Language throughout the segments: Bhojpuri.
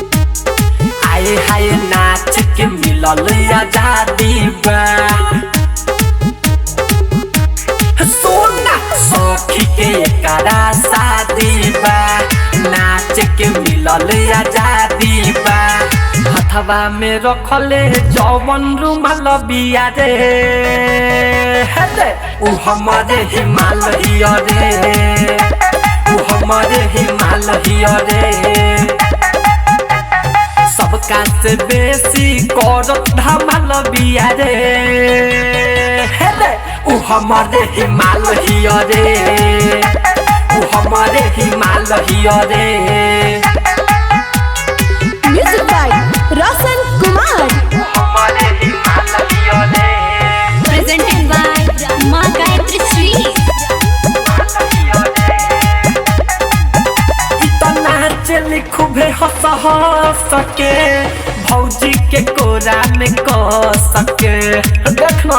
आए हाय नाच के मिलल आजादी बा सोना सखी के एकरा शादी बा नाच के मिलल आजादी बा हथवा में रखले जवन रुमाल बिया रे उ हमारे हिमालय रे हमारे हिमालय रे सबका से बेसी करत धमाल बिया रे उ हमारे हिमालय रे उ हमारे हिमालय रे। म्यूजिक बाय रोशन कुमार हमारे हिमालय रे प्रेजेंटेड बाय मां गायत्री श्री। चली खूबे हंस हंस के भौजी के कोरा में कस के देखना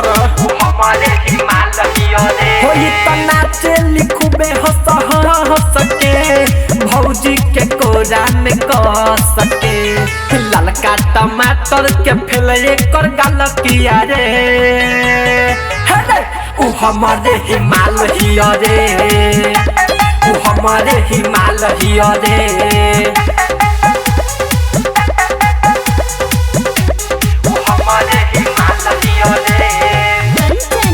हमारे हिमालय रे होई तना चली खूबे हंस हंस के भौजी के कोरा में कस के ललका टमाटर के फेले कर गाल किया रे उ हमारे हिमालय रे उ हमारे हिमालय रे उ हमारे हिमालय रे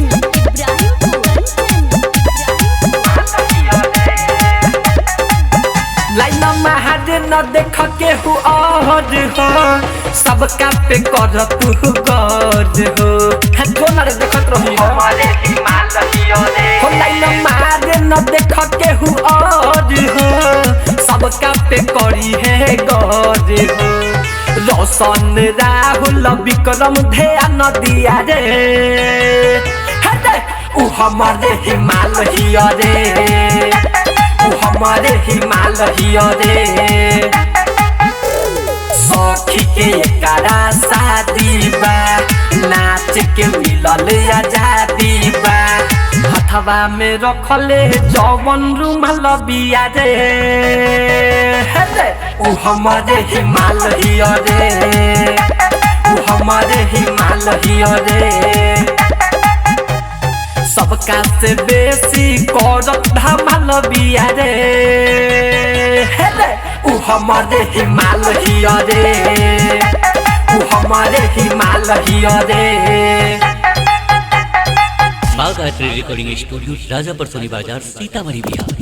लाइन महारे न देख के हु और हो सबका पे कर तू गौर हो ढोला रे देखत रही हमारे हिमालय रे हो लाइन महारे न देख के हु और हो सबका पे करी है गौर हो रोशन राहुल विक्रम ध्यान दिया रे उ हमारे हिमालय रे उ हमारे हिमालय रे सखी के एकरा शादी बा नाच के मिलल आजादी बा हथवा में रखले जवन रुमाल बिया रे उ हमारे हिमालय रे उ हमारे हिमालय रे सबका से बेसी करत धमाल बिया रे उ हमारे हिमालय रे उ हमारे हिमालय रे। मां गायत्री रिकॉर्डिंग स्टूडियो राजापुर सोनी बाजार सीतामढ़ी बिहार।